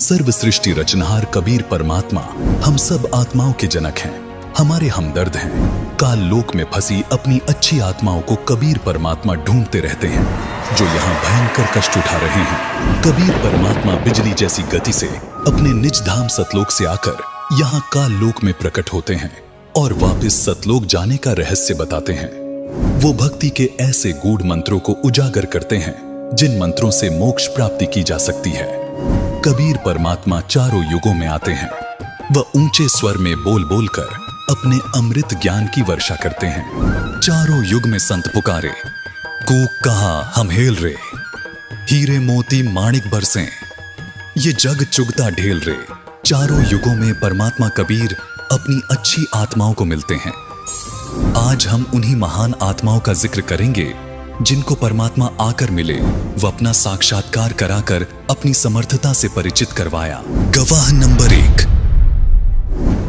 सर्व सृष्टि रचनहार कबीर परमात्मा हम सब आत्माओं के जनक हैं, हमारे हमदर्द हैं। काल लोक में फंसी अपनी अच्छी आत्माओं को कबीर परमात्मा ढूंढते रहते हैं, जो यहाँ भयंकर कष्ट उठा रहे हैं। कबीर परमात्मा बिजली जैसी गति से अपने निज धाम सतलोक से आकर यहाँ काल लोक में प्रकट होते हैं और वापस सतलोक जाने का रहस्य बताते हैं। वो भक्ति के ऐसे गूढ़ मंत्रों को उजागर करते हैं जिन मंत्रों से मोक्ष प्राप्ति की जा सकती है। कबीर परमात्मा चारों युगों में आते हैं। वह ऊंचे स्वर में बोल बोल कर अपने अमृत ज्ञान की वर्षा करते हैं। चारों युग में संत पुकारे, कूक कहा हम हेल रे, हीरे मोती माणिक बरसें, ये जग चुगता ढेल रे। चारों युगों में परमात्मा कबीर अपनी अच्छी आत्माओं को मिलते हैं। आज हम उन्हीं महान आत्माओं का जिक्र करेंगे जिनको परमात्मा आकर मिले, वो अपना साक्षात्कार कराकर अपनी समर्थता से परिचित करवाया। गवाह नंबर 1,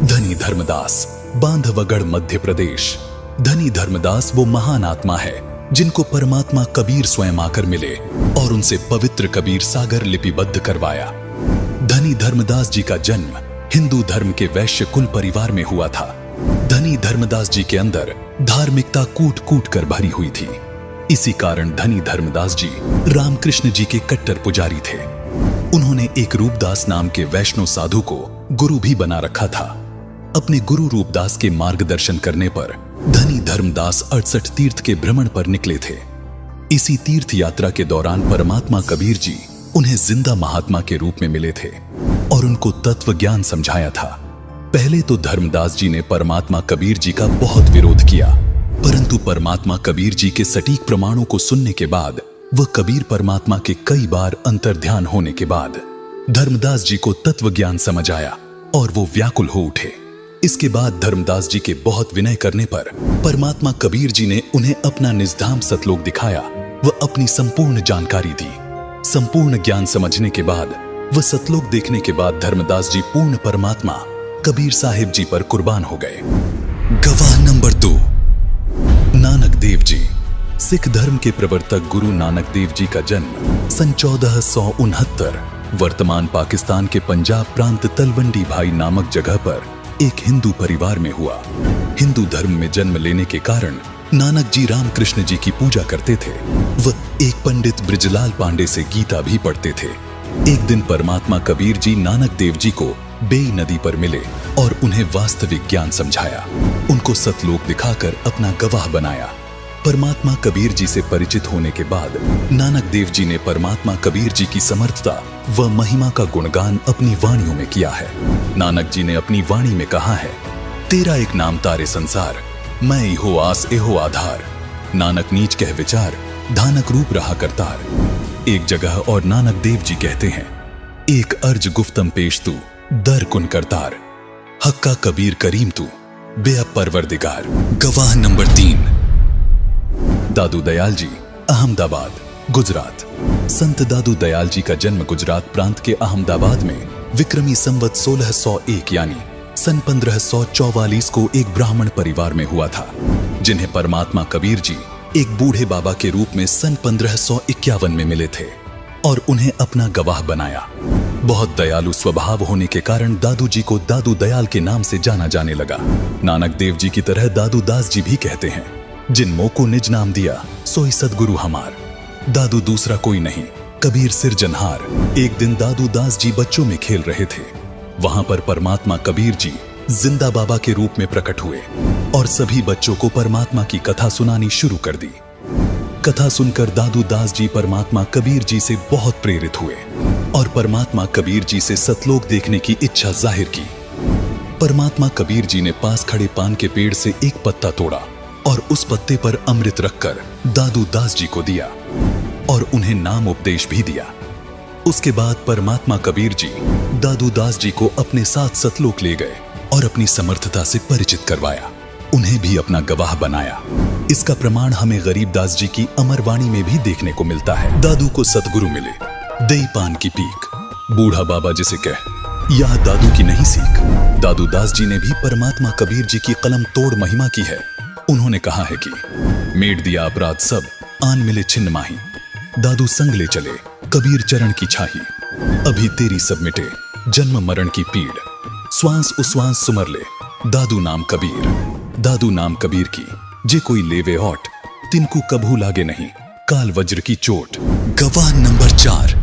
धनी धर्मदास, बांधवगढ़ मध्य प्रदेश। धनी धर्मदास वो महान आत्मा है जिनको परमात्मा कबीर स्वयं आकर मिले और उनसे पवित्र कबीर सागर लिपिबद्ध करवाया। धनी धर्मदास जी का जन्म हिंदू धर्म के वैश्य कुल परिवार में हुआ था। धनी धर्मदास जी के अंदर धार्मिकता कूट कूट कर भरी हुई थी। इसी कारण धनी धर्मदास जी रामकृष्ण जी के कट्टर पुजारी थे। उन्होंने एक रूपदास नाम के वैष्णव साधु को गुरु भी बना रखा था। अपने गुरु रूपदास के मार्गदर्शन करने पर धनी धर्मदास 68 तीर्थ के भ्रमण पर निकले थे। इसी तीर्थ यात्रा के दौरान परमात्मा कबीर जी उन्हें जिंदा महात्मा के रूप में मिले थे और उनको तत्व ज्ञान समझाया था। पहले तो धर्मदास जी ने परमात्मा कबीर जी का बहुत विरोध किया, परंतु परमात्मा कबीर जी के सटीक प्रमाणों को सुनने के बाद वह कबीर परमात्मा के कई बार अंतर्ध्यान होने के बाद धर्मदास जी को तत्व ज्ञान समझ आया और वो व्याकुल हो उठे। इसके बाद धर्मदास जी के बहुत विनय करने पर परमात्मा कबीर जी ने उन्हें अपना निजधाम सतलोक दिखाया। वह अपनी संपूर्ण जानकारी दी। संपूर्ण ज्ञान समझने के बाद वह सतलोक देखने के बाद धर्मदास जी पूर्ण परमात्मा कबीर साहिब जी पर कुर्बान हो गए। गवाह नंबर 2, नानक देव जी। सिख धर्म के प्रवर्तक गुरु नानक देव जी का जन्म सन 1469 वर्तमान पाकिस्तान के पंजाब प्रांत तलवंडी भाई नामक जगह पर एक हिंदू परिवार में हुआ। हिंदू धर्म में जन्म लेने के कारण नानक जी रामकृष्ण जी की पूजा करते थे। वह एक पंडित ब्रिजलाल पांडे से गीता भी पढ़ते थे। एक दिन परमात्मा कबीर जी नानक देव जी को बेई नदी पर मिले और उन्हें वास्तविक ज्ञान समझाया। उनको सतलोक दिखाकर अपना गवाह बनाया। परमात्मा कबीर जी से परिचित होने के बाद नानक देव जी ने परमात्मा कबीर जी की समर्थता व महिमा का गुणगान अपनी वाणियों में किया है। नानक जी ने अपनी वाणी में कहा है, तेरा एक नाम तारे संसार, मैं इहो आस एहो आधार, नानक नीच कह विचार, धानक रूप रहा करतार। एक जगह और नानक देव जी कहते हैं, एक अर्ज गुफ्तम पेश तू, दर कुन करतार, हक्का कबीर करीम तू, बेअब परवरदिगार। गवाह नंबर 3, दादू दयाल जी, अहमदाबाद, गुजरात। संत दादू दयाल जी का जन्म गुजरात प्रांत के अहमदाबाद में विक्रमी संवत 1601 यानी सन 1544 को एक ब्राह्मण परिवार में हुआ था, जिन्हें परमात्मा कबीर जी एक बूढ़े बाबा के रूप में सन 1551 में मिले थे और उन्हें अपना गवाह बनाया। बहुत दयालु स्वभाव होने के कारण दादू जी को दादू दयाल के नाम से जाना जाने लगा। नानक देव जी की तरह दादू दास जी भी कहते हैं, जिन मोह को निज नाम दिया सोई सदगुरु हमार। दादू दूसरा कोई नहीं, कबीर सिरजनहार। एक दिन दादू दास जी बच्चों में खेल रहे थे। वहां पर परमात्मा कबीर जी जिंदा बाबा के रूप में प्रकट हुए और सभी बच्चों को परमात्मा की कथा सुनानी शुरू कर दी। कथा सुनकर दादू दास जी परमात्मा कबीर जी से बहुत प्रेरित हुए और परमात्मा कबीर जी से सतलोक देखने की इच्छा जाहिर की। परमात्मा कबीर जी ने पास खड़े पान के पेड़ से एक पत्ता तोड़ा और उस पत्ते पर अमृत रखकर दादू दास जी को दिया और उन्हें नाम उपदेश भी दिया। उसके बाद परमात्मा कबीर जी दादू दास जी को अपने साथ सतलोक ले गए और अपनी समर्थता से परिचित करवाया। उन्हें भी अपना गवाह बनाया। इसका प्रमाण हमें गरीबदास जी की अमर वाणी में भी देखने को मिलता है। दादू को सतगुरु मिले, दई पान की पीक, बूढ़ा बाबा जिसे कह, यह दादू की नहीं सीख। दादू दास जी ने भी परमात्मा कबीर जी की कलम तोड़ महिमा की है। उन्होंने कहा है कि मेट दिया अपराध सब, आन मिले छिन्न माही, दादू संग ले चले, कबीर चरण की छाही, अभी तेरी सब मिटे, जन्म मरण की पीड़, श्वास उश्वास सुमर ले, दादू नाम कबीर की, जे कोई लेवे ओट, तिनको कभू लागे नहीं, काल वज्र की चोट। गवाह नंबर 4,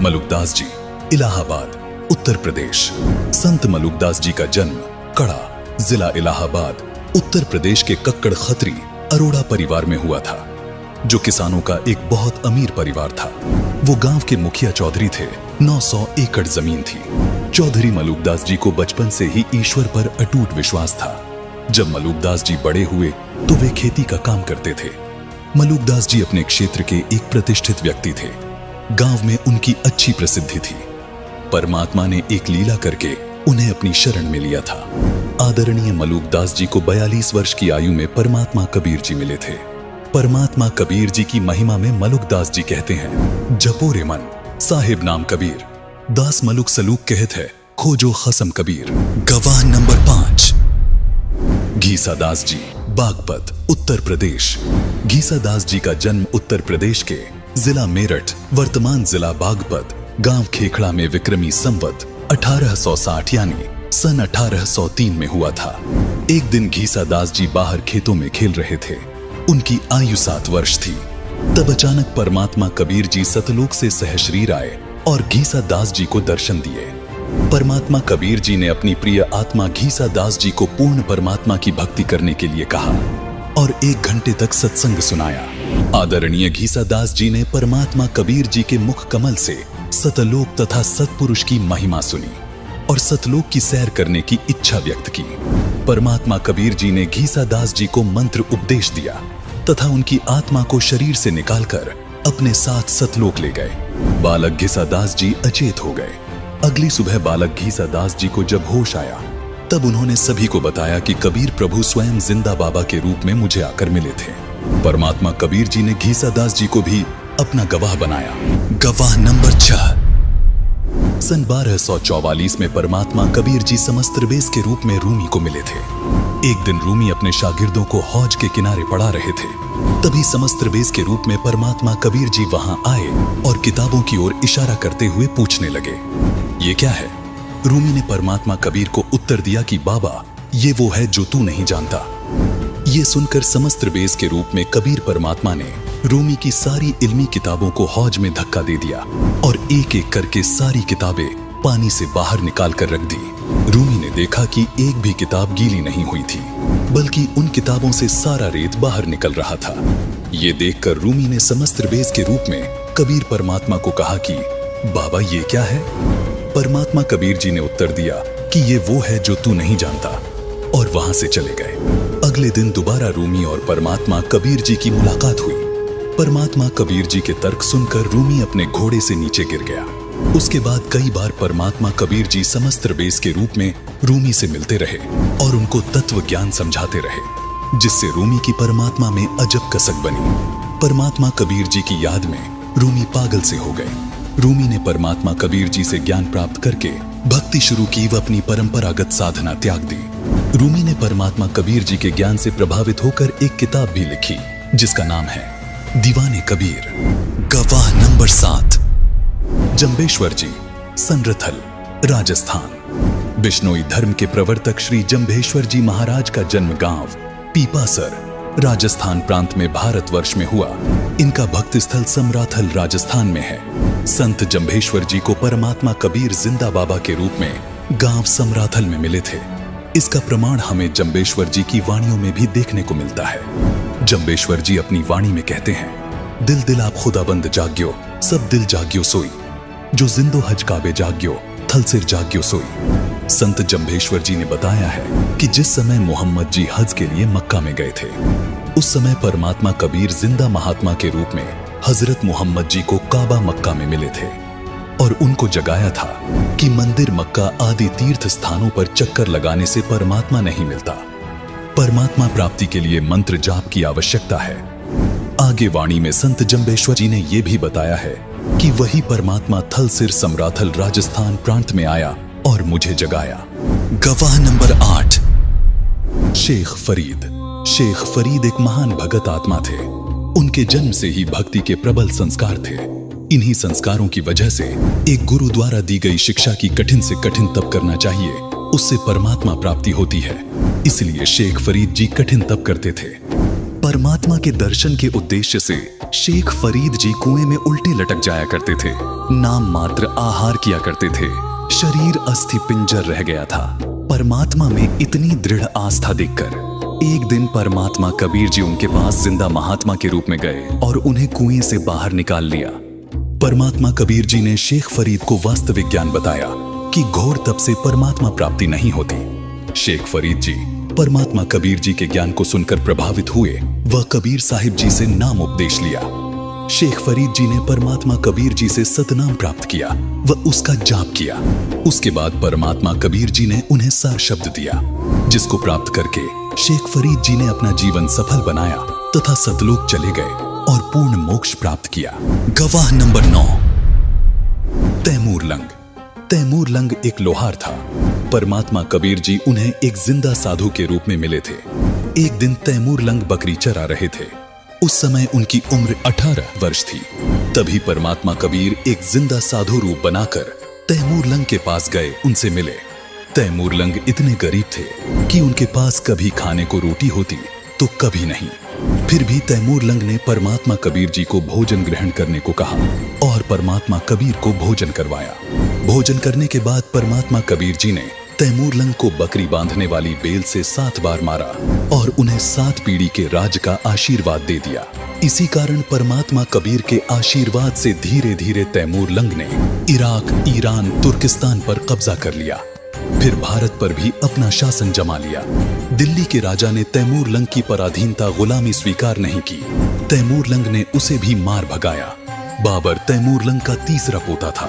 मलुकदास जी, इलाहाबाद, उत्तर प्रदेश। संत मलुकदास जी का जन्म कड़ा, जिला इलाहाबाद, उत्तर प्रदेश के कक्कड़ खत्री अरोड़ा परिवार में हुआ था, जो किसानों का एक बहुत अमीर परिवार था। वो गांव के मुखिया चौधरी थे। 900 एकड़ जमीन थी। चौधरी मलुकदास जी को बचपन से ही ईश्वर पर अटूट विश्वास था। जब मलुकदास जी बड़े हुए तो वे खेती का काम करते थे। मलुकदास जी अपने क्षेत्र के एक प्रतिष्ठित व्यक्ति थे। गांव में उनकी अच्छी प्रसिद्धि थी। परमात्मा ने एक लीला करके उन्हें अपनी शरण में लिया था। आदरणीय मलुकदास जी को 42 वर्ष की आयु में परमात्मा कबीर जी मिले थे। परमात्मा कबीर जी की महिमा में मलुकदास जी कहते हैं, जपो रे मन साहिब नाम कबीर, दास मलुक सलूक कहत है, खोजो खसम कबीर। गवाह नंबर 5, घीसा दास जी, बागपत, उत्तर प्रदेश। घीसा दास जी का जन्म उत्तर प्रदेश के जिला मेरठ, वर्तमान जिला बागपत, गांव खेखड़ा में विक्रमी संवत 1860 यानी सन 1803 में हुआ था। एक दिन घीसा दास जी बाहर खेतों में खेल रहे थे। उनकी आयु 7 वर्ष थी। तब अचानक परमात्मा कबीर जी सतलोक से सहशरीर आए और घीसा दास जी को दर्शन दिए। परमात्मा कबीर जी ने अपनी प्रिय आत्मा घीसा दास जी को पूर्ण परमात्मा की भक्ति करने के लिए कहा और 1 घंटे तक सत्संग सुनाया। आदरणीय घीसा दास जी ने परमात्मा कबीर जी के मुख कमल से सतलोक तथा सतपुरुष की महिमा सुनी और सतलोक की सैर करने की इच्छा व्यक्त की। परमात्मा कबीर जी ने घीसा दास जी को मंत्र उपदेश दिया तथा उनकी आत्मा को शरीर से निकालकर अपने साथ सतलोक ले गए। बालक घीसा दास जी अचेत हो गए। अगली सुबह बालक घीसा दास जी को जब होश आया तब उन्होंने सभी को बताया कि कबीर प्रभु स्वयं जिंदा बाबा के रूप में मुझे आकर मिले थे। परमात्मा कबीर जी ने घीसा दास जी को भी अपना गवाह बनाया। गवाह नंबर 6, सन 1244 में परमात्मा कबीर जी समस्त्रबेस के रूप में रूमी को मिले थे। एक दिन रूमी अपने शागिर्दों को हौज के किनारे पढ़ा रहे थे। तभी समस्त्रबेस के रूप में परमात्मा कबीर जी वहां आए और किताबों की ओर इशारा करते हुए पूछने लगे, ये क्या है? रूमी ने परमात्मा कबीर को उत्तर दिया कि बाबा, ये वो है जो तू नहीं जानता। ये सुनकर समस्त्रबेस के रूप में कबीर परमात्मा ने रूमी की सारी इल्मी किताबों को हौज में धक्का दे दिया और एक एक करके सारी किताबें पानी से बाहर निकाल कर रख दी। रूमी ने देखा कि एक भी किताब गीली नहीं हुई थी, बल्कि उन किताबों से सारा रेत बाहर निकल रहा था। ये देखकर रूमी ने समस्त्रबेस के रूप में कबीर परमात्मा को कहा कि बाबा, ये क्या है? परमात्मा कबीर जी ने उत्तर दिया कि ये वो है जो तू नहीं जानता, और वहां से चले गए। अगले दिन दोबारा रूमी और परमात्मा कबीर जी की मुलाकात हुई। परमात्मा कबीर जी के तर्क सुनकर रूमी अपने घोड़े से नीचे गिर गया। उसके बाद कई बार परमात्मा कबीर जी समस्त्रबेस के रूप में रूमी से मिलते रहे और उनको तत्व ज्ञान समझाते रहे, जिससे रूमी की परमात्मा में अजब कसक बनी। परमात्मा कबीर जी की याद में रूमी पागल से हो गए। रूमी ने परमात्मा कबीर जी से ज्ञान प्राप्त करके भक्ति शुरू की व अपनी परंपरागत साधना त्याग दी। रूमी ने परमात्मा कबीर जी के ज्ञान से प्रभावित होकर एक किताब भी लिखी, जिसका नाम है दीवाने कबीर। गवाह नंबर 7, जंबेश्वर जी, संरथल, राजस्थान। बिश्नोई धर्म के प्रवर्तक श्री जंबेश्वर जी महाराज का जन्म गांव पीपासर, राजस्थान प्रांत में भारतवर्ष में हुआ। इनका भक्ति स्थल समराथल, राजस्थान में है। संत जंबेश्वर जी को परमात्मा कबीर जिंदा बाबा के रूप में गांव समराथल में मिले थे। इसका प्रमाण हमें जंबेश्वर जी की वाणियों में भी देखने को मिलता है। जंबेश्वर जी अपनी वाणी में कहते हैं, दिल दिल आप खुदाबंद जाग्यो, सब दिल जाग्यो सोई, जो जिंदो हज काबे जाग्यो, थल सिर जाग्यो सोई। संत जंबेश्वर जी ने बताया है कि जिस समय मोहम्मद जी हज के लिए मक्का में गए थे, उस समय परमात्मा कबीर जिंदा महात्मा के रूप में हजरत मोहम्मद जी को काबा मक्का में मिले थे और उनको जगाया था कि मंदिर मक्का आदि तीर्थ स्थानों पर चक्कर लगाने से परमात्मा नहीं मिलता। परमात्मा प्राप्ति के लिए मंत्र जाप की आवश्यकता है। आगे वाणी में संत जंबेश्वर जी ने यह भी बताया है कि वही परमात्मा थल सिर समराथल राजस्थान प्रांत में आया और मुझे जगाया। गवाह नंबर 8, शेख फरीद। शेख फरीद एक महान भगत आत्मा थे। उनके जन्म से ही भक्ति के प्रबल संस्कार थे। इन्हीं संस्कारों की वजह से एक गुरु द्वारा दी गई शिक्षा की कठिन से कठिन तप करना चाहिए, उससे परमात्मा प्राप्ति होती है। इसलिए शेख फरीद जी कठिन तप करते थे। परमात्मा के दर्शन के उद्देश्य से शेख फरीद जी कुएं में उल्टे लटक जाया करते थे। नाम मात्र आहार किया करते थे। शरीर अस्थि पिंजर रह गया था। परमात्मा में इतनी दृढ़ आस्था देखकर एक दिन परमात्मा कबीर जी उनके पास जिंदा महात्मा के रूप में गए और उन्हें कुएं से बाहर निकाल लिया। परमात्मा कबीर जी ने शेख फरीद को वास्तविक ज्ञान बताया कि घोर तप से परमात्मा प्राप्ति नहीं होती। शेख फरीद जी परमात्मा कबीर जी के ज्ञान को सुनकर प्रभावित हुए। वह कबीर साहिब जी से नाम उपदेश लिया। शेख फरीद जी ने परमात्मा कबीर जी से सतनाम प्राप्त किया व उसका जाप किया। उसके बाद परमात्मा कबीर जी ने उन्हें सार शब्द दिया, जिसको प्राप्त करके शेख फरीद जी ने अपना जीवन सफल बनाया तथा सतलोक चले गए और पूर्ण मोक्ष प्राप्त किया। गवाह number 9, Timur Lang. Timur Lang एक लोहार था। परमात्मा कबीर जी उन्हें एक जिंदा साधु के रूप में मिले थे। एक दिन तैमूर लंग बकरी चरा रहे थे। उस समय उनकी उम्र 18 वर्ष थी। तभी परमात्मा कबीर एक जिंदा साधु रूप बनाकर तैमूर लंग के पास गए, उनसे मिले। तैमूर लंग इतने गरीब थे कि उनके पास कभी खाने को रोटी होती तो कभी नहीं। फिर भी तैमूर लंग ने परमात्मा कबीर जी को भोजन ग्रहण करने को कहा और परमात्मा कबीर को भोजन करवाया। भोजन करने के बाद परमात्मा कबीर जी ने तैमूर लंग को बकरी बांधने वाली बेल से 7 बार मारा और उन्हें 7 पीढ़ी के राज का आशीर्वाद दे दिया। इसी कारण परमात्मा कबीर के आशीर्वाद से धीरे धीरे तैमूर लंग ने इराक, ईरान, तुर्किस्तान पर कब्जा कर लिया। फिर भारत पर भी अपना शासन जमा लिया। दिल्ली के राजा ने तैमूर लंग की पराधीनता, गुलामी स्वीकार नहीं की। तैमूर लंग ने उसे भी मार भगाया। बाबर तैमूर लंग का तीसरा पोता था।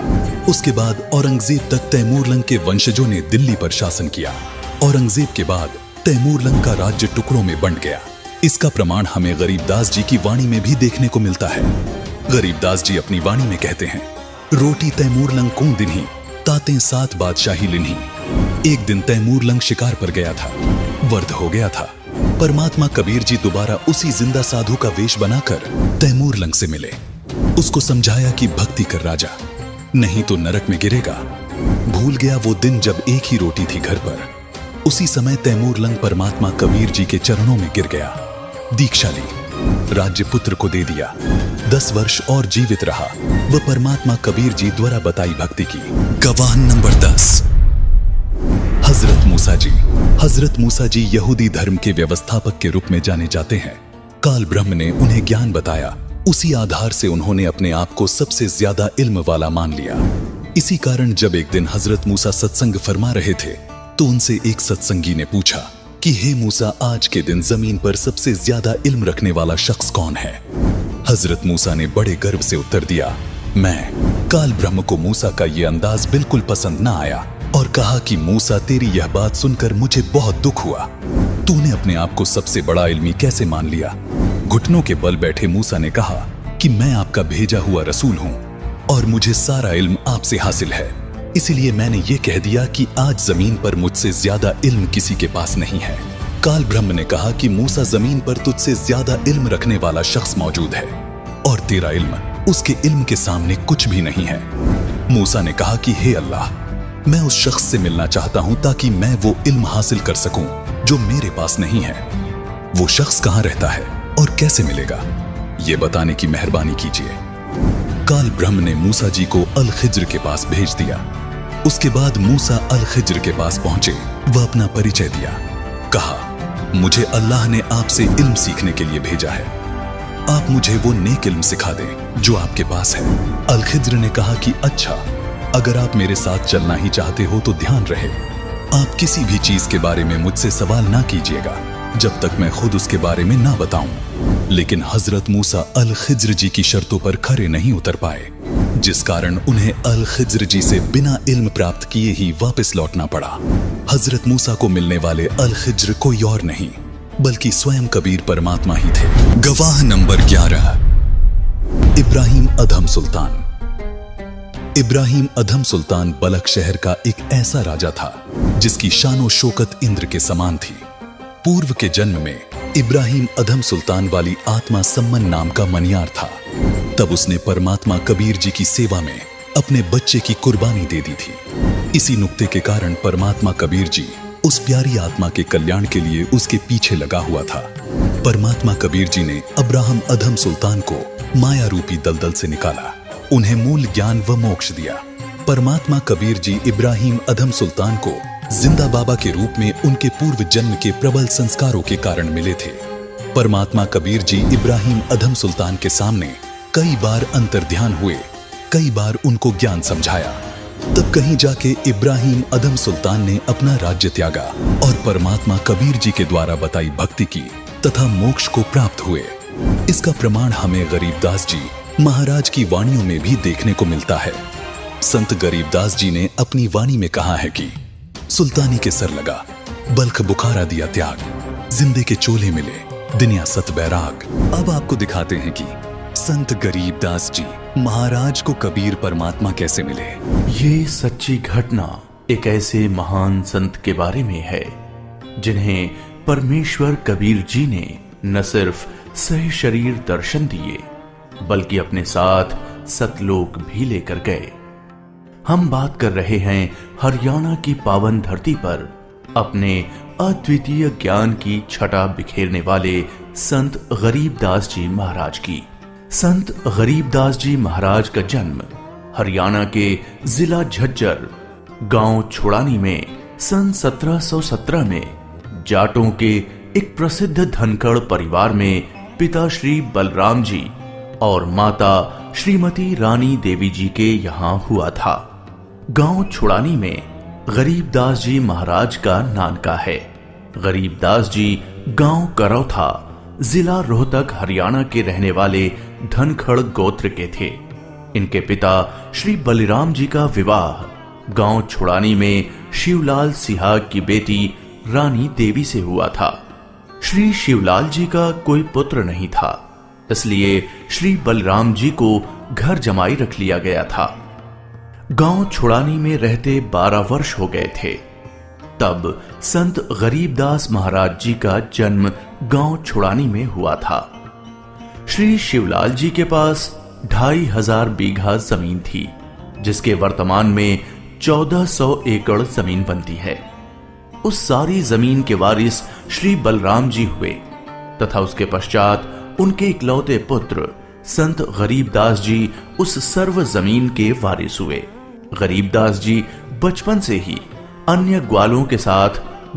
उसके बाद औरंगजेब तक तैमूर लंग के वंशजों ने दिल्ली पर शासन किया। औरंगजेब के बाद तैमूर लंग का राज्य टुकड़ों में बंट गया। इसका प्रमाण हमें गरीबदास जी की वाणी में भी देखने को मिलता है। गरीबदास जी अपनी वाणी में कहते हैं, रोटी तैमूर लंग को दिन्ही, तातें 7 बादशाही लिन्ही। एक दिन तैमूर लंग शिकार पर गया था। वर्द हो गया था। परमात्मा कबीर जी दोबारा उसी जिंदा साधु का वेश बनाकर तैमूर लंग से मिले। उसको समझाया कि भक्ति कर राजा, नहीं तो नरक में गिरेगा। भूल गया वो दिन जब एक ही रोटी थी घर पर। उसी समय तैमूर लंग परमात्मा कबीर जी के चरणों में गिर गया। दीक्षा ली, राज्य पुत्र को दे दिया। 10 वर्ष और जीवित रहा। वह परमात्मा कबीर जी द्वारा बताई भक्ति की। गवाह नंबर 10, हजरत मूसा जी। हजरत मूसा जी यहूदी धर्म के व्यवस्थापक के रूप में जाने जाते हैं। काल ब्रह्म ने उन्हें ज्ञान बताया। उसी आधार से उन्होंने अपने आप को सबसे ज्यादा इल्म वाला मान लिया। इसी कारण जब एक दिन हजरत मूसा सत्संग फरमा रहे थे तो उनसे एक सत्संगी ने पूछा कि हे मूसा, आज के दिन जमीन पर सबसे ज्यादा इल्म रखने वाला शख्स कौन है? हजरत मूसा ने बड़े गर्व से उत्तर दिया, मैं। काल ब्रह्म को मूसा का ये अंदाज बिल्कुल पसंद न आया और कहा कि मूसा, तेरी यह बात सुनकर मुझे बहुत दुख हुआ। तूने अपने आप को सबसे बड़ा इल्मी कैसे मान लिया? घुटनों के बल बैठे मूसा ने कहा कि मैं आपका भेजा हुआ रसूल हूं और मुझे सारा इल्म आपसे हासिल है। इसलिए मैंने ये कह दिया कि आज जमीन पर मुझसे ज्यादा इल्म किसी के पास नहीं है। काल ब्रह्म ने कहा कि मूसा, जमीन पर तुझसे ज्यादा इल्म रखने वाला शख्स मौजूद है और तेरा इल्म उसके इल्म के सामने कुछ भी नहीं है। मूसा ने कहा कि हे अल्लाह, मैं उस शख्स से मिलना चाहता हूं ताकि मैं वो इल्म हासिल कर सकूं जो मेरे पास नहीं है। वो शख्स कहां रहता है और कैसे मिलेगा, ये बताने की मेहरबानी कीजिए। काल ब्रह्म ने मूसा जी को अल खिज्र के पास भेज दिया। उसके बाद मूसा अल खिज्र के पास पहुंचे। वह अपना परिचय दिया। कहा, मुझे अल्लाह ने आपसे इल्म सीखने के लिए भेजा है। आप मुझे वो नेक इल्म सिखा दें जो आपके पास है। अल खिज्र ने कहा कि अच्छा, अगर आप मेरे साथ चलना ही चाहते हो तो ध्यान रहे, आप किसी भी चीज के बारे में मुझसे सवाल ना कीजिएगा जब तक मैं खुद उसके बारे में ना बताऊं। लेकिन हजरत मूसा अल खिज्र जी की शर्तों पर खरे नहीं उतर पाए, जिस कारण उन्हें अल खिज्र जी से बिना इल्म प्राप्त किए ही वापस लौटना पड़ा। हजरत मूसा को मिलने वाले अल खिज्र कोई और नहीं बल्कि स्वयं कबीर परमात्मा ही थे। गवाह नंबर 11, इब्राहिम अधम सुल्तान। इब्राहिम अधम सुल्तान बलख शहर का एक ऐसा राजा था जिसकी शानो शौकत इंद्र के समान थी। पूर्व के जन्म में इब्राहिम अधम सुल्तान वाली आत्मा सम्मन नाम का मनियार था। तब उसने परमात्मा कबीर जी की सेवा में अपने बच्चे की कुर्बानी दे दी थी। इसी नुक्ते के कारण परमात्मा कबीर जी उस प्यारी आत्मा के कल्याण के लिए उसके पीछे लगा हुआ था। परमात्मा कबीर जी ने अब्राहम अधम सुल्तान को माया रूपी दलदल से निकाला, उन्हें मूल ज्ञान व मोक्ष दिया। परमात्मा कबीर जी इब्राहिम अधम सुल्तान को जिंदा बाबा के रूप में उनके पूर्व जन्म के प्रबल संस्कारों के कारण मिले थे। परमात्मा कबीर जी इब्राहिम अधम सुल्तान के सामने कई बार अंतर्ध्यान हुए, कई बार उनको ज्ञान समझाया। तब कहीं जाके इब्राहिम अधम सुल्तान ने अपना राज्य त्यागा और परमात्मा कबीर जी के द्वारा बताई भक्ति की तथा मोक्ष को प्राप्त हुए। इसका प्रमाण हमें गरीबदास जी महाराज की वाणियों में भी देखने को मिलता है। संत गरीबदास जी ने अपनी वाणी में कहा है कि सुल्तानी के सर लगा, बल्ख बुखारा दिया त्याग, जिंदे के चोले मिले, दुनिया सत बैराग। अब आपको दिखाते हैं कि संत गरीबदास जी महाराज को कबीर परमात्मा कैसे मिले। ये सच्ची घटना एक ऐसे महान संत के बारे में है जिन्हें परमेश्वर कबीर जी ने न सिर्फ सह शरीर दर्शन दिए बल्कि अपने साथ सतलोक भी लेकर गए। हम बात कर रहे हैं हरियाणा की पावन धरती पर अपने अद्वितीय ज्ञान की छटा बिखेरने वाले संत गरीबदास जी महाराज की। संत गरीबदास जी महाराज का जन्म हरियाणा के जिला झज्जर गांव छोड़ानी में सन 1717 में जाटों के एक प्रसिद्ध धनखड़ परिवार में पिता श्री बलराम जी और माता श्रीमती रानी देवी जी के यहाँ हुआ था। गांव छोड़ानी में गरीबदास जी महाराज का नानका है। गरीबदास जी गांव करौथा जिला रोहतक हरियाणा के रहने वाले धनखड़ गोत्र के थे। इनके पिता श्री बलिराम जी का विवाह गांव छोड़ानी में शिवलाल सिहाग की बेटी रानी देवी से हुआ था। श्री शिवलाल जी का कोई पुत्र नहीं था, इसलिए श्री बलराम जी को घर जमाई रख लिया गया था। गांव छोड़ानी में रहते 12 वर्ष हो गए थे तब संत गरीबदास महाराज जी का जन्म गांव छोड़ानी में हुआ था। श्री शिवलाल जी के पास 2500 बीघा जमीन थी, जिसके वर्तमान में 1400 एकड़ जमीन बनती है। उस सारी जमीन के वारिस श्री बलराम जी हुए तथा उसके पश्चात उनके इकलौते पुत्र संत गरीबदास जी उस सर्व जमीन के वारिस हुए। गरीबदास जी बचपन से ही अन्य ग्वालों के साथ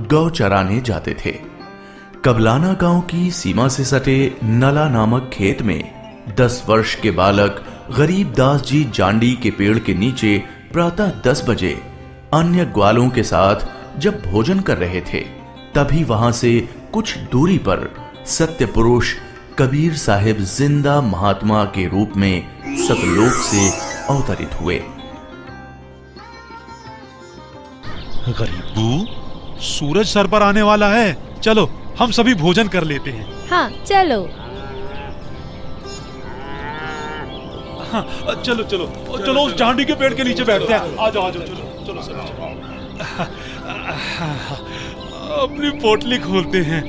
गौ चराने जाते थे। कबलाना गांव की सीमा से सटे नला नामक खेत में 10 वर्ष के बालक गरीबदास जी जांडी के पेड़ के नीचे प्रातः 10 बजे अन्य ग्वालों के साथ जब भोजन कर रहे थे, तभी वहां से कुछ दूरी पर सत्य पुरुष कबीर साहिब जिंदा महात्मा के रूप में सतलोक से अवतरित हुए। गरीबू, सूरज सर पर आने वाला है, चलो हम सभी भोजन कर लेते हैं। हाँ चलो। हाँ, चलो चलो चलो उस जांडी के पेड़ के नीचे बैठते हैं। आ जाओ चलो चलो चलो। अपनी पोटली खोलते हैं,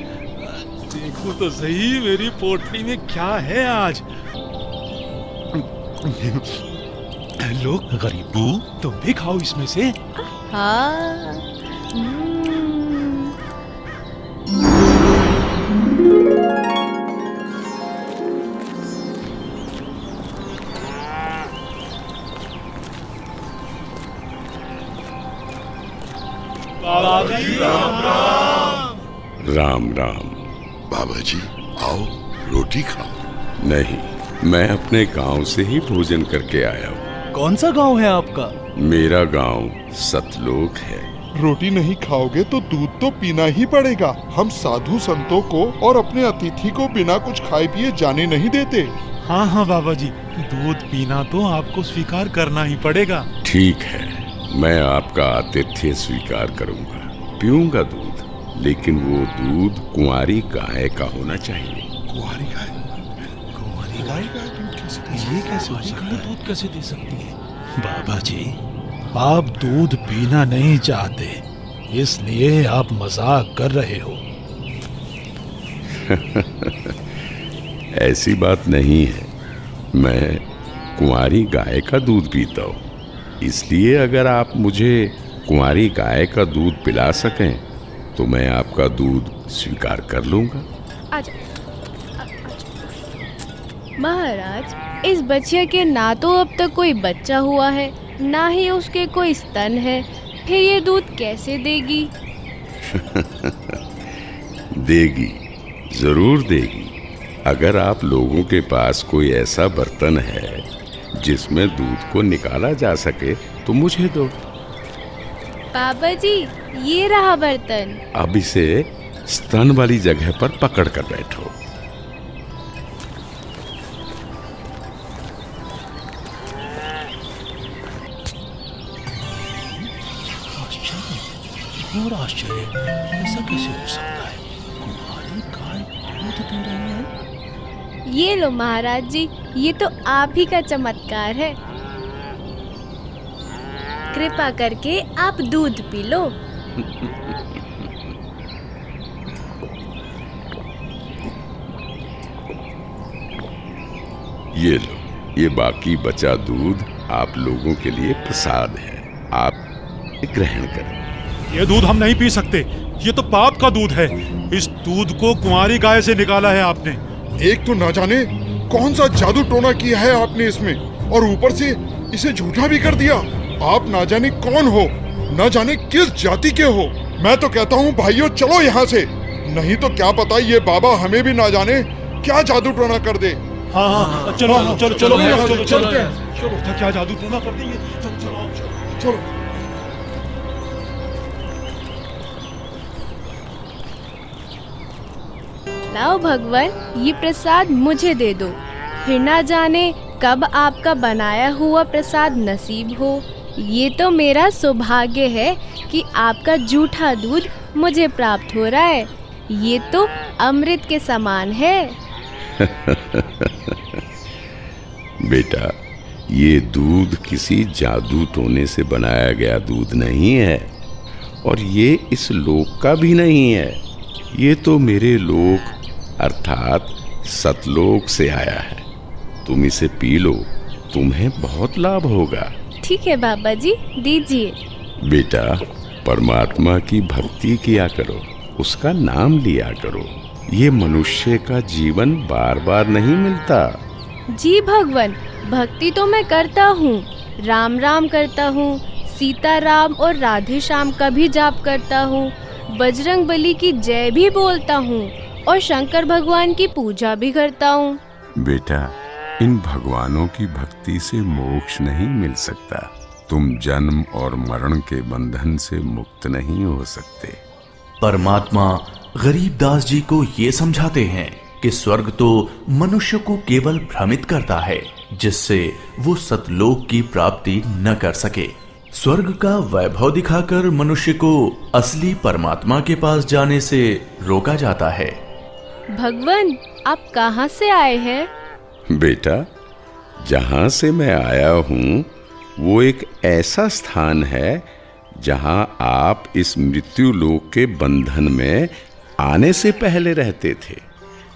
देखो तो सही मेरी पोटली में क्या है आज। लो गरीबू, तुम भी खाओ इसमें से। हाँ। राम राम। बाबा जी आओ, रोटी खाओ। नहीं, मैं अपने गांव से ही भोजन करके आया हूँ। कौन सा गांव है आपका? मेरा गांव सतलोक है। रोटी नहीं खाओगे तो दूध तो पीना ही पड़ेगा। हम साधु संतों को और अपने अतिथि को बिना कुछ खाए पिए जाने नहीं देते। हाँ हाँ बाबा जी, दूध पीना तो आपको स्वीकार करना ही पड़ेगा। ठीक है, मैं आपका आतिथ्य स्वीकार करूंगा, पीऊंगा दूध, लेकिन वो दूध कुंवारी गाय का होना चाहिए। कुंवारी गाय? कुंवारी गाय? ये कैसे हो सकता है? दूध कैसे दे सकती है? बाबा जी, आप दूध पीना नहीं चाहते, इसलिए आप मजाक कर रहे हो। ऐसी बात नहीं है, मैं कुंवारी गाय का दूध पीता हूँ। इसलिए अगर आप मुझे कुंवारी गाय का दूध पिला सकें तो मैं आपका दूध स्वीकार कर लूंगा। महाराज, इस बच्चे के ना तो अब तक कोई बच्चा हुआ है, ना ही उसके कोई स्तन है, फिर ये दूध कैसे देगी? देगी, जरूर देगी। अगर आप लोगों के पास कोई ऐसा बर्तन है जिसमें दूध को निकाला जा सके तो मुझे दो। बाबा जी, ये रहा बर्तन। अब इसे स्तन वाली जगह पर पकड़ कर बैठो। और आश्चर्य, ऐसा कैसे हो सकता है? कुंवारी गाय दूध पी रही है। ये लो महाराज जी, ये तो आप ही का चमत्कार है। कृपा करके आप दूध पी लो। ये लो, ये बाकी बचा दूध आप लोगों के लिए प्रसाद है, आप ग्रहण करें। ये दूध हम नहीं पी सकते, ये तो पाप का दूध है। इस दूध को कुंवारी गाय से निकाला है आपने। एक तो ना जाने कौन सा जादू टोना किया है आपने इसमें, और ऊपर से इसे झूठा भी कर दिया। आप ना जाने कौन हो, ना जाने किस जाति के हो। मैं तो कहता हूँ भाइयों, चलो यहाँ से, नहीं तो क्या पता ये बाबा हमें भी ना जाने क्या जादू टोना कर दे। हाँ, चलो चलो चलो चलो चलते हैं। चलो, क्या जादू टोना कर देंगे। चलो चलो। लाओ भगवान, ये प्रसाद मुझे दे दो, फिर ना जाने कब आपका बनाया हुआ प्रसाद नसीब हो। ये तो मेरा सौभाग्य है कि आपका जूठा दूध मुझे प्राप्त हो रहा है। ये तो अमृत के समान है। बेटा, ये दूध किसी जादू टोने से बनाया गया दूध नहीं है, और ये इस लोक का भी नहीं है। ये तो मेरे लोक अर्थात सतलोक से आया है। तुम इसे पी लो, तुम्हें बहुत लाभ होगा। ठीक है बाबा जी, दीजिए। बेटा, परमात्मा की भक्ति किया करो, उसका नाम लिया करो। ये मनुष्य का जीवन बार बार नहीं मिलता। जी भगवान, भक्ति तो मैं करता हूँ, राम राम करता हूँ, सीता राम और राधे श्याम का भी जाप करता हूँ, बजरंग बली की जय भी बोलता हूँ और शंकर भगवान की पूजा भी करता हूँ। बेटा, इन भगवानों की भक्ति से मोक्ष नहीं मिल सकता। तुम जन्म और मरण के बंधन से मुक्त नहीं हो सकते। परमात्मा गरीबदास जी को ये समझाते हैं कि स्वर्ग तो मनुष्य को केवल भ्रमित करता है, जिससे वो सतलोक की प्राप्ति न कर सके। स्वर्ग का वैभव दिखाकर मनुष्य को असली परमात्मा के पास जाने से रोका जाता है। भगवान, आप कहाँ से आए हैं? बेटा, जहां से मैं आया हूँ वो एक ऐसा स्थान है जहां आप इस मृत्यु लोक के बंधन में आने से पहले रहते थे।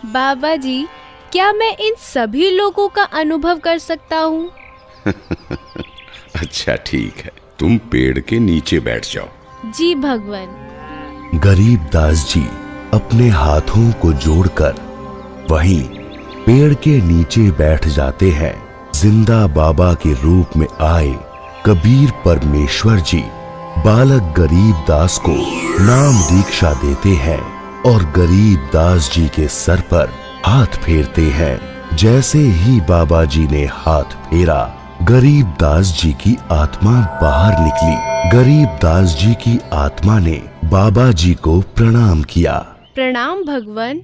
बाबा जी, क्या मैं इन सभी लोगों का अनुभव कर सकता हूँ? अच्छा ठीक है, तुम पेड़ के नीचे बैठ जाओ। जी भगवान। गरीबदास जी अपने हाथों को जोड़कर वहीं पेड़ के नीचे बैठ जाते हैं। जिंदा बाबा के रूप में आए कबीर परमेश्वर जी बालक गरीबदास को नाम दीक्षा देते हैं और गरीबदास जी के सर पर हाथ फेरते हैं। जैसे ही बाबा जी ने हाथ फेरा, गरीबदास जी की आत्मा बाहर निकली। गरीबदास जी की आत्मा ने बाबा जी को प्रणाम किया। प्रणाम भगवान।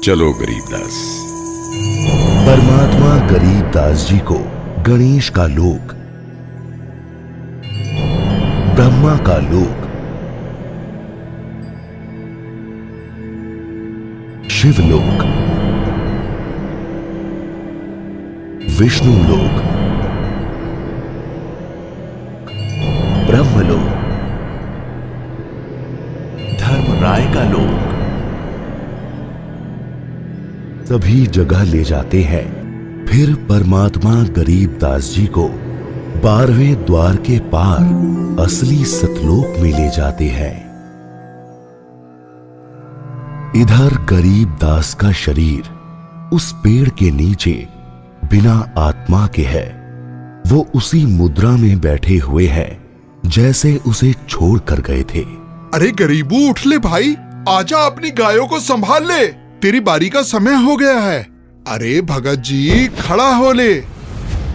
चलो गरीबदास। परमात्मा गरीबदास जी को गणेश का लोक, ब्रह्मा का लोक, शिवलोक, विष्णु लोक, ब्रह्मलोक, धर्मराय का लोक, सभी जगह ले जाते हैं। फिर परमात्मा गरीबदास जी को 12वें द्वार के पार असली सतलोक में ले जाते हैं। इधर गरीबदास का शरीर उस पेड़ के नीचे बिना आत्मा के है। वो उसी मुद्रा में बैठे हुए हैं जैसे उसे छोड़ कर गए थे। अरे गरीबू, उठ ले भाई, आजा, अपनी गायों को संभाल ले, तेरी बारी का समय हो गया है। अरे भगत जी, खड़ा हो ले।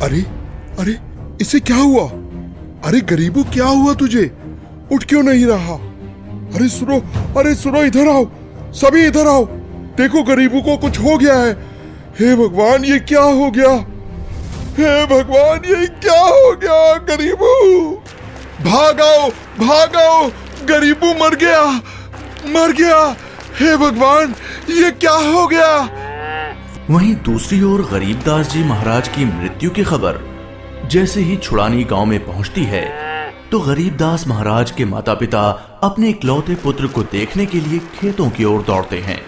अरे अरे, इसे क्या हुआ? अरे गरीबू, क्या हुआ तुझे? उठ क्यों नहीं रहा? अरे सुनो, अरे सुनो, इधर आओ, सभी इधर आओ। देखो गरीबू को कुछ हो गया है। हे भगवान, ये क्या हो गया? हे भगवान, ये क्या हो गया? गरीबू, भागाओ भागाओ, गरीबू मर गया, मर गया। हे भगवान, ये क्या हो गया? वहीं दूसरी ओर गरीबदास जी महाराज की मृत्यु की खबर जैसे ही छुड़ानी गांव में पहुंचती है तो गरीबदास महाराज के माता पिता अपने इकलौते पुत्र को देखने के लिए खेतों की ओर दौड़ते हैं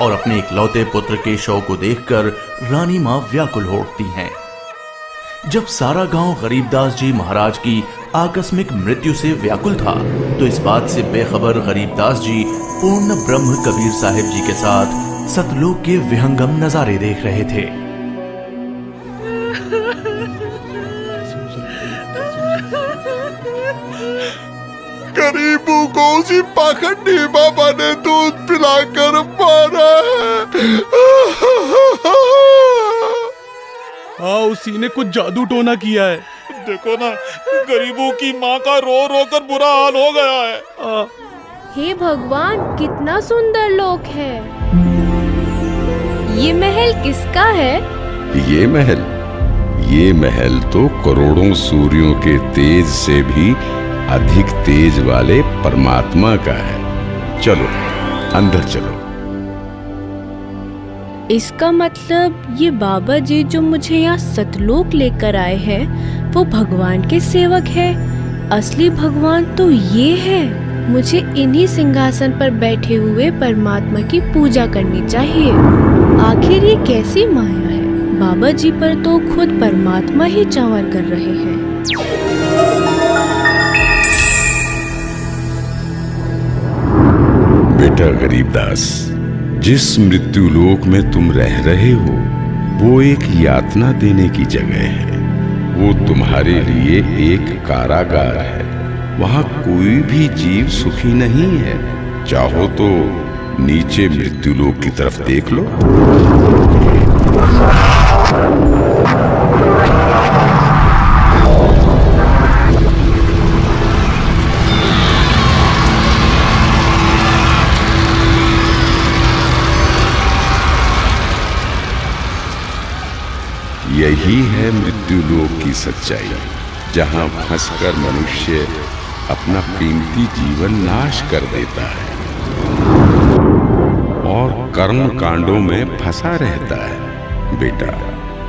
और अपने इकलौते पुत्र के शव को देखकर रानी मां व्याकुल हो उठती हैं। जब सारा गांव गरीबदास जी महाराज की आकस्मिक मृत्यु से व्याकुल था तो इस बात से बेखबर गरीबदास जी पूर्ण ब्रह्म कबीर साहिब जी के साथ सतलोक के विहंगम नजारे देख रहे थे। गरीबू को उसी पाखंडी बाबा ने दूध पिलाकर मारा है। हाँ, उसी ने कुछ जादू टोना किया है। देखो ना, गरीबों की माँ का रो रो कर बुरा हाल हो गया है। हे भगवान, कितना सुंदर लोक है। ये महल किसका है? ये महल तो करोड़ों सूर्यों के तेज से भी अधिक तेज वाले परमात्मा का है। चलो अंदर चलो। इसका मतलब ये बाबा जी जो मुझे यहाँ सतलोक लेकर आए हैं वो भगवान के सेवक है। असली भगवान तो ये है। मुझे इन्हीं सिंहासन पर बैठे हुए परमात्मा की पूजा करनी चाहिए। आखिर ये कैसी माया है? बाबा जी पर तो खुद परमात्मा ही चावर कर रहे हैं। बेटा गरीबदास, जिस मृत्यु लोक में तुम रह रहे हो वो एक यातना देने की जगह है। वो तुम्हारे लिए एक कारागार है। वहां कोई भी जीव सुखी नहीं है। चाहो तो नीचे मृत्यु लोक की तरफ देख लो। यही है मृत्यु लोक की सच्चाई, जहां फंसकर मनुष्य अपना कीमती जीवन नाश कर देता है और कर्म कांडों में फंसा रहता है। बेटा,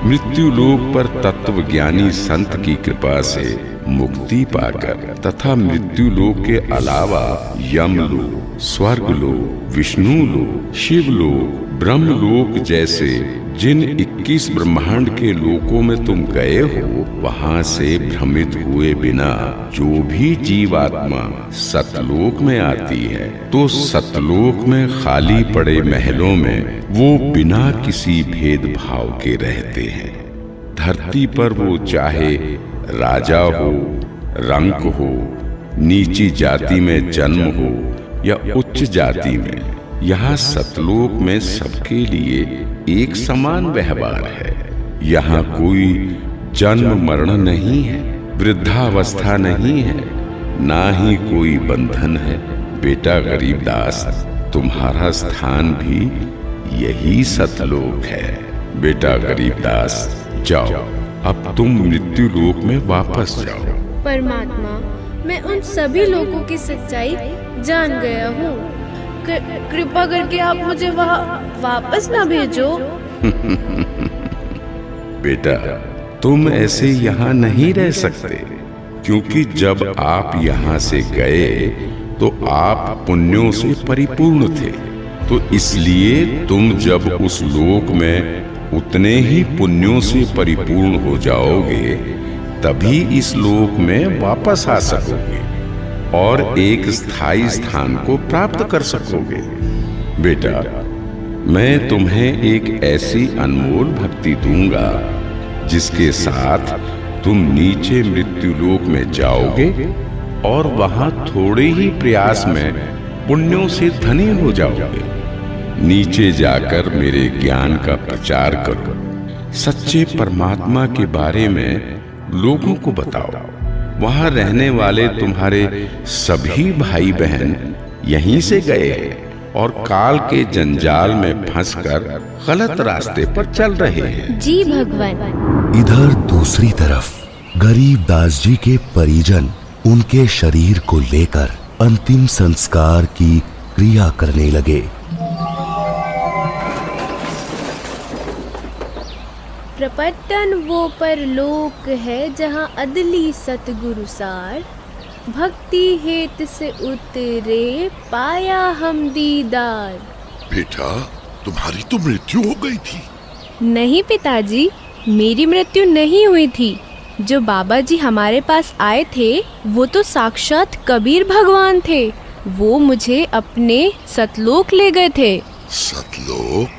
मृत्यु लोक पर तत्वज्ञानी संत की कृपा से मुक्ति पाकर तथा मृत्यु लोक के अलावा यमलोक, स्वर्ग लोक, विष्णु लोक, शिव लोक, ब्रह्म लोक जैसे जिन 21 ब्रह्मांड के लोकों में तुम गए हो, वहां से भ्रमित हुए बिना जो भी जीवात्मा सतलोक में आती है तो सतलोक में खाली पड़े महलों में वो बिना किसी भेदभाव के रहते हैं। धरती पर वो चाहे राजा हो, रंक हो, नीची जाति में जन्म हो या उच्च जाति में, यहाँ सतलोक में सबके लिए एक समान व्यवहार है। यहाँ कोई जन्म मरण नहीं है, वृद्धावस्था नहीं है, ना ही कोई बंधन है। बेटा गरीबदास, तुम्हारा स्थान भी यही सतलोक है। बेटा गरीबदास, जाओ, अब तुम मृत्यु लोक में वापस जाओ। परमात्मा, मैं उन सभी लोगों की सच्चाई जान गया हूँ। कृपा करके आप मुझे वहाँ वापस ना भेजो। बेटा, तुम ऐसे यहाँ नहीं रह सकते, क्योंकि जब आप यहाँ से गए तो आप पुण्यों से परिपूर्ण थे। तो इसलिए तुम जब उस लोक में उतने ही पुण्यों से परिपूर्ण हो जाओगे, तभी इस लोक में वापस आ सकोगे और एक स्थायी स्थान को प्राप्त कर सकोगे। बेटा, मैं तुम्हें एक ऐसी अनमोल भक्ति दूंगा जिसके साथ तुम नीचे मृत्युलोक में जाओगे और वहां थोड़े ही प्रयास में पुण्यों से धनी हो जाओगे। नीचे जाकर मेरे ज्ञान का प्रचार करो, सच्चे परमात्मा के बारे में लोगों को बताओ। वहां रहने वाले तुम्हारे सभी भाई बहन यहीं से गए हैं और काल के जंजाल में फंसकर गलत रास्ते पर चल रहे हैं। जी भगवान। इधर दूसरी तरफ गरीबदास जी के परिजन उनके शरीर को लेकर अंतिम संस्कार की क्रिया करने लगे। प्रपट्टन वो परलोक है जहाँ अदली सतगुरु सार, भक्ति हेत से उतरे पाया हम दीदार। बेटा, तुम्हारी तो मृत्यु हो गई थी। नहीं पिताजी, मेरी मृत्यु नहीं हुई थी। जो बाबा जी हमारे पास आए थे वो तो साक्षात कबीर भगवान थे। वो मुझे अपने सतलोक ले गए थे। सतलोक?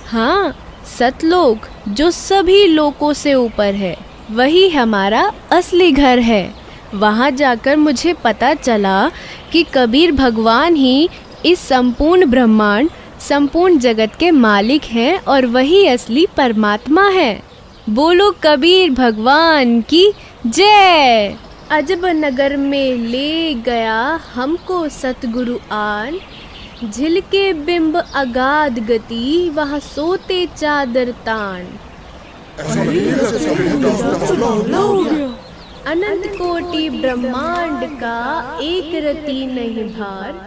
हाँ, सतलोक जो सभी लोकों से ऊपर है, वही हमारा असली घर है। वहाँ जाकर मुझे पता चला कि कबीर भगवान ही इस संपूर्ण ब्रह्मांड, संपूर्ण जगत के मालिक हैं और वही असली परमात्मा है। बोलो कबीर भगवान की जय। अजब नगर में ले गया हमको सतगुरु आन, झिलके बिंब अगाध गति वहाँ सोते चादर तान। अनंत कोटि ब्रह्मांड का एक रति नहीं भार,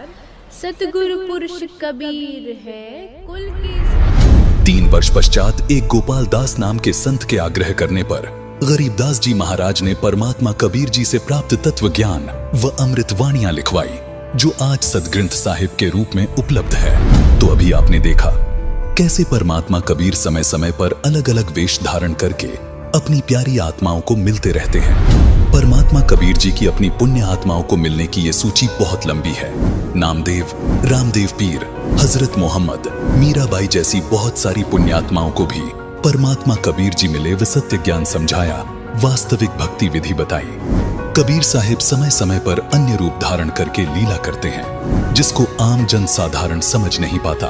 सतगुरु पुरुष कबीर है कुल के। 3 वर्ष पश्चात एक गोपाल दास नाम के संत के आग्रह करने पर गरीबदास जी महाराज ने परमात्मा कबीर जी से प्राप्त तत्व ज्ञान व अमृतवाणियां लिखवाई, जो आज सदग्रंथ साहिब के रूप में उपलब्ध है। तो अभी आपने देखा कैसे परमात्मा कबीर समय समय पर अलग अलग वेश धारण करके अपनी प्यारी आत्माओं को मिलते रहते हैं। परमात्मा कबीर जी की अपनी पुण्य आत्माओं को मिलने की ये सूची बहुत लंबी है। नामदेव, रामदेव पीर, हजरत मोहम्मद, मीराबाई जैसी बहुत सारी पुण्यात्माओं को भी परमात्मा कबीर जी मिले व सत्य ज्ञान समझाया, वास्तविक भक्ति विधि बताई। कबीर साहिब समय समय पर अन्य रूप धारण करके लीला करते हैं, जिसको आम जन साधारण समझ नहीं पाता।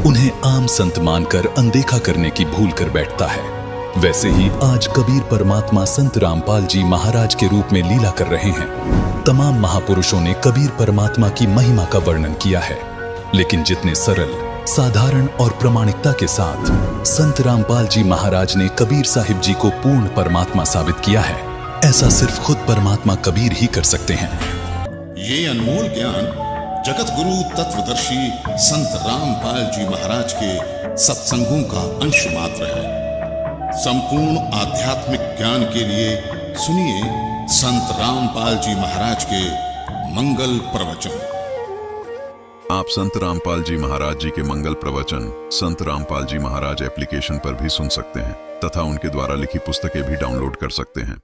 उन्हें आम संत मानकर अनदेखा करने की भूल कर बैठता है। वैसे ही आज कबीर परमात्मा संत रामपाल जी महाराज के रूप में लीला कर रहे हैं। तमाम महापुरुषों ने कबीर परमात्मा की महिमा का वर्णन किया है, लेकिन जितने सरल, साधारण और प्रामाणिकता के साथ संत रामपाल जी महाराज ने कबीर साहिब जी को पूर्ण परमात्मा साबित किया है, ऐसा सिर्फ खुद परमात्मा कबीर ही कर सकते हैं। ये अनमोल ज्ञान जगत गुरु तत्वदर्शी संत रामपाल जी महाराज के सत्संगों का अंश मात्र है। संपूर्ण आध्यात्मिक ज्ञान के लिए सुनिए संत रामपाल जी महाराज के मंगल प्रवचन। आप संत रामपाल जी महाराज जी के मंगल प्रवचन संत रामपाल जी महाराज एप्लीकेशन पर भी सुन सकते हैं तथा उनके द्वारा लिखी पुस्तकें भी डाउनलोड कर सकते हैं।